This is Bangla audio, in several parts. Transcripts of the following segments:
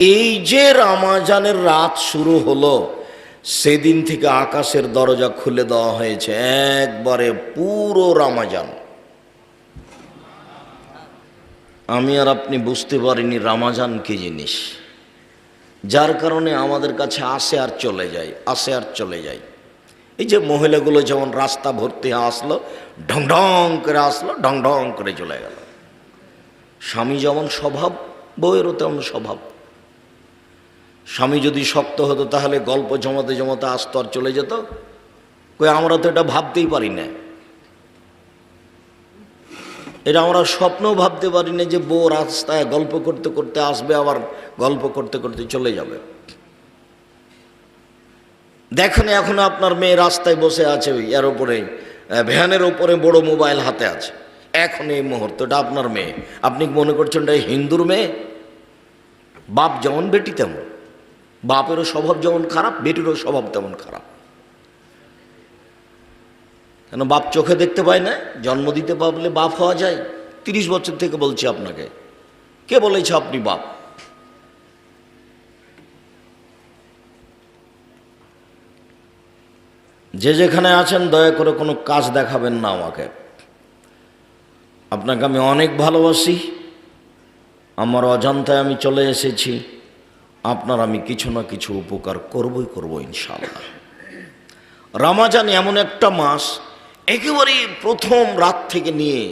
এই যে রমজানের রাত শুরু হলো, সেদিন থেকে আকাশের দরজা খুলে দেওয়া হয়েছে একবারে পুরো রমজান। আমি আর আপনি বুঝতে পারিনি রমজান কি জিনিস, যার কারণে আমাদের কাছে আসে আর চলে যায়, আসে আর চলে যায়। এই যে মহিলাগুলো যেমন রাস্তা ভর্তি আসলো, ঢং ঢং করে আসলো, ঢং ঢং করে চলে গেল। স্বামী যেমন স্বভাব, বউয়েরও তেমন স্বভাব। স্বামী যদি শক্ত হতো তাহলে গল্প জমাতে জমাতে আসতো আর চলে যেত। কই আমরা তো এটা ভাবতেই পারি না, এটা আমরা স্বপ্নেও ভাবতে পারি না যে বউ রাস্তায় গল্প করতে করতে আসবে, আবার গল্প করতে করতে চলে যাবে। দেখেন এখন আপনার মেয়ে রাস্তায় বসে আছে, এর উপরে ভ্যানের উপরে বড় মোবাইল হাতে আছে, এখন এই মুহূর্তটা আপনার মেয়ে। আপনি মনে করছেন এটা হিন্দুর মেয়ে? বাপ যেমন বেটি তেমন, বাপেরও স্বভাব যেমন খারাপ, বেটিরও স্বভাব তেমন খারাপ। কেন বাপ চোখে দেখতে পায় না? জন্ম দিতে পারলে বাপ হওয়া যায়? 30 বছর থেকে বলছি আপনাকে, কে বলেছে আপনি বাপ? যে যেখানে আছেন দয়া করে কোনো কাজ দেখাবেন না আমাকে। আপনাকে আমি অনেক ভালোবাসি, আমার অজান্তায় আমি চলে এসেছি, আপনার আমি কিছু না কিছু উপকার করবই করব ইনশাআল্লাহ। রমজান এমন একটা মাস, একেবারে প্রথম রাত থেকে নিয়ে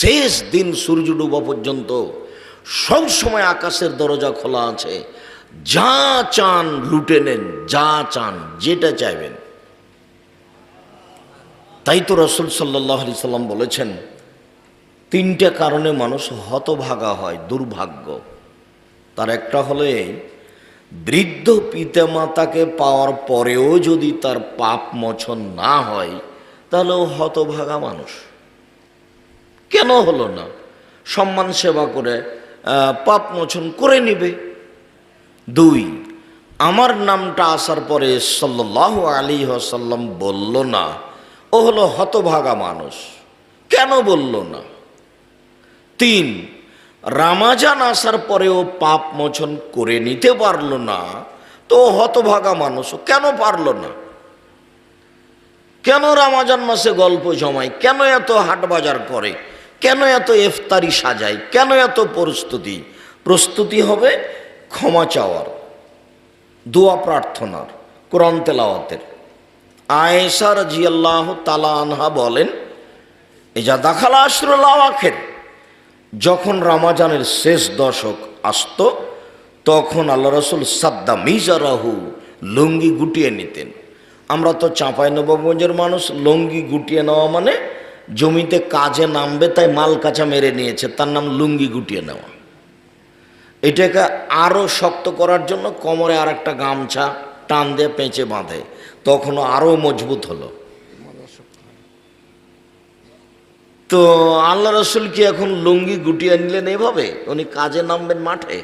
শেষ দিন সূর্য ডুবা পর্যন্ত সব সময় আকাশের দরজা খোলা আছে। যা চান লুটে নেন, যা চান যেটা চাইবেন। তাই তো রাসূল সাল্লাল্লাহু আলাইহি সাল্লাম বলেছেন, 3টে কারণে মানুষ হতভাগা হয়, দুর্ভাগ্য। তার একটা হলো এই, বৃদ্ধ পিতামাতাকে পাওয়ার পরেও যদি তার পাপ মোচন না হয় তাহলে ও হতভাগা মানুষ। কেন হলো না? সম্মান সেবা করে পাপ মোচন করে নিবে। 2, আমার নামটা আসার পরে সাল্লাল্লাহু আলাইহি ওয়াসাল্লাম বলল না, ও হলো হতভাগা মানুষ। কেন বলল না? 3, রমজান আসার পরেও পাপ মোচন করে নিতে পারল না, তো হতভাগা মানুষ। কেন পারল না? কেন রমজান মাসে গল্প জমায়, কেন এত হাট বাজার করে, কেন এত ইফতারি সাজায়, কেন এত প্রস্তুতি হবে ক্ষমা চাওয়ার, দোয়া প্রার্থনার, কোরআন তেলাওয়াতের। আয়েশা রাদিয়াল্লাহু তাআলা আনহা বলেন, ইজা দাখালা আশরুল আওয়াখির, যখন রমজানের শেষ দশক আসতো তখন আল্লাহ রাসূল সাদ্দা মিজারাহু, লুঙ্গি গুটিয়ে নিতেন। আমরা তো চাঁপাইনবাবগঞ্জের মানুষ, লুঙ্গি গুটিয়ে নেওয়া মানে জমিতে কাজে নামবে তাই মাল কাঁচা মেরে নিয়েছে, তার নাম লুঙ্গি গুটিয়ে নেওয়া। এটাকে আরও শক্ত করার জন্য কোমরে আর একটা গামছা টান দিয়ে পেঁচে বাঁধে, তখন আরও মজবুত হলো। তো আল্লাহ রাসূল কি এখন লুঙ্গি গুটিয়ে নিলেন এভাবে? উনি কাজে নামবেন মাঠে?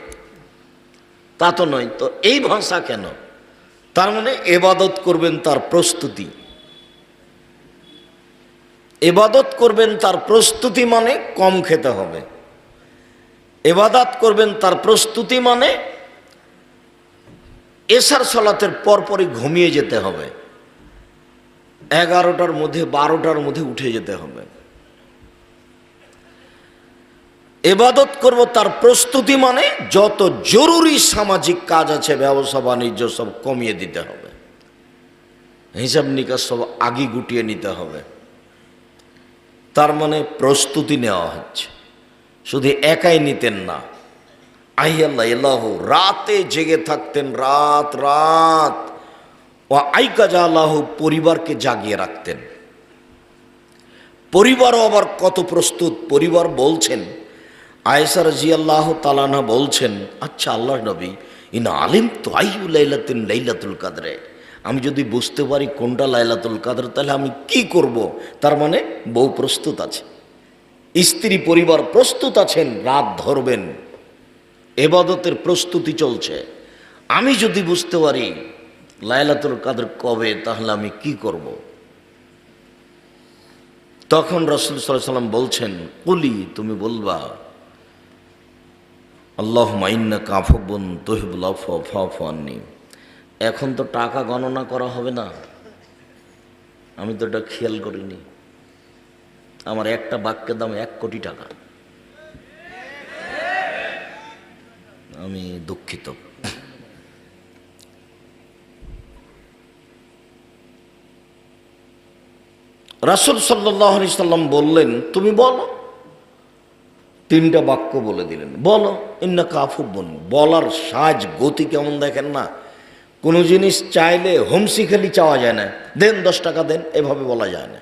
তা তো নয়। তো এই ভাষা কেন? তার মানে ইবাদত করবেন তার প্রস্তুতি, ইবাদত করবেন তার প্রস্তুতি মানে কম খেতে হবে। ইবাদত করবেন তার প্রস্তুতি মানে এশার সালাতের পরপরই ঘুমিয়ে যেতে হবে, 11টার মধ্যে 12টার মধ্যে উঠে যেতে হবে। ইবাদত করব তার প্রস্তুতি মানে যত জরুরি সামাজিক কাজ আছে, ব্যবসা বাণিজ্য সব কমিয়ে দিতে হবে, হিসাব নিকাশ সব আগে গুটিয়ে নিতে হবে। তার মানে প্রস্তুতি নেওয়া হচ্ছে। শুধু একাই নিতেন না, আল্লাহ রাতে জেগে থাকতেন, রাত রাত। ও আইকাজা আল্লাহ, পরিবারকে জাগিয়ে রাখতেন। পরিবারও আবার কত প্রস্তুত। পরিবার বলছেন, আয়েশা রাদিয়াল্লাহু তাআলা আনহা বলছেন, আচ্ছা আল্লাহর নবী, ইন আলিম তো আইয়ু লাইলাতুন লাইলাতুল কদরে, আমি যদি বুঝতে পারি কোনটা লাইলাতুল কদর তাহলে আমি কি করব? তার মানে বউ প্রস্তুত আছে, স্ত্রী পরিবার প্রস্তুত আছেন, রাত ধরবেন, ইবাদতের প্রস্তুতি চলছে। আমি যদি বুঝতে পারি লাইলাতুল কদর কবে তাহলে আমি কি করব? তখন রাসূল সাল্লাল্লাহু আলাইহি ওয়াসাল্লাম বলছেন, কুলি, তুমি বলবা আল্লাহুম্মা ইন্নাকা আফুবুন তুহিব্বুল আফওয়া ফা'ফু আন্নি। এখন তো টাকা গণনা করা হবে না, আমি তো এটা খেয়াল করিনি। আমার একটা বাক্যের দাম 1 কোটি টাকা। আমি দুঃখিত। রাসূল সাল্লাল্লাহু আলাইহি সাল্লাম বললেন, তুমি বলো। 3টা বাক্য বলে দিলেন, বলো ইন্নাকা আফুবুন। বলার সাজ গতি কেমন দেখেন না। কোনো জিনিস চাইলে হোমসিখালি চাওয়া যায় না, দেন 10 টাকা দেন, এভাবে বলা যায় না।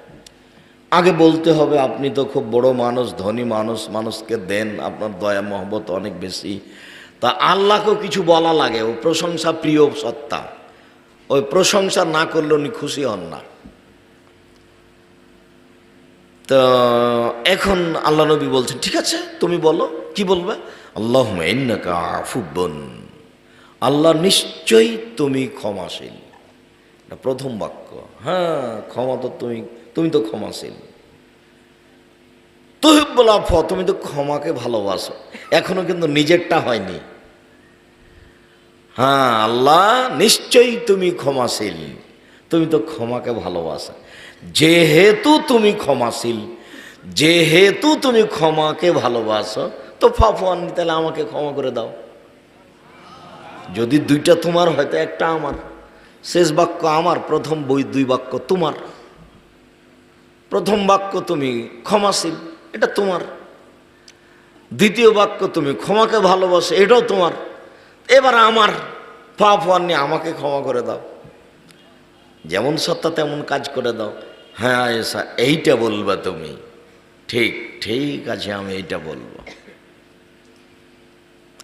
আগে বলতে হবে আপনি তো খুব বড় মানুষ, ধনী মানুষ, মানুষকে দেন, আপনার দয়া মহব্বত অনেক বেশি। তা আল্লাহকেও কিছু বলা লাগে, ও প্রশংসা প্রিয় সত্তা, ওই প্রশংসা না করলে উনি খুশি হন না। তো এখন আল্লাহ নবী বলছেন, ঠিক আছে তুমি বলো, কি বলবে? আল্লাহুম্মা ইন্নাকা আফুবুন, আল্লাহ নিশ্চয়ই তুমি ক্ষমাশীল। এটা প্রথম বাক্য। হ্যাঁ, ক্ষমা তো তুমি তো ক্ষমাশীল। তুহিব্বুল আফওয়া, তুমি তো ক্ষমাকে ভালোবাসো। এখনো কিন্তু নিজেরটা হয়নি। হ্যাঁ, আল্লাহ নিশ্চয়ই তুমি ক্ষমাশীল, তুমি তো ক্ষমাকে ভালোবাসো। যেহেতু তুমি ক্ষমাশীল, যেহেতু তুমি ক্ষমাকে ভালোবাসো, তো ফা'ফু আন্নি, তাহলে আমাকে ক্ষমা করে দাও। যদি 2টা তোমার হয়তো একটা আমার। শেষ বাক্য আমার, প্রথম 2 বাক্য তোমার। প্রথম বাক্য তুমি ক্ষমাশীল, এটা তোমার। দ্বিতীয় বাক্য তুমি ক্ষমাকে ভালোবাসো, এটাও তোমার। এবার আমার, ফা'ফু আন্নি, আমাকে ক্ষমা করে দাও। যেমন সত্তা তেমন কাজ করে দাও। হ্যাঁ আয়েশা, এইটা বলবা তুমি? ঠিক ঠিক আছে, আমি এইটা বলবো।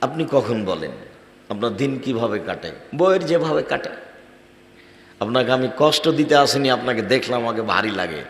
আপনি কখন বলেন? আপনার দিন কিভাবে কাটে? বইয়ের যেভাবে কাটে। আপনাকে আমি কষ্ট দিতে আসিনি, আপনাকে দেখলাম আমাকে ভারী লাগে।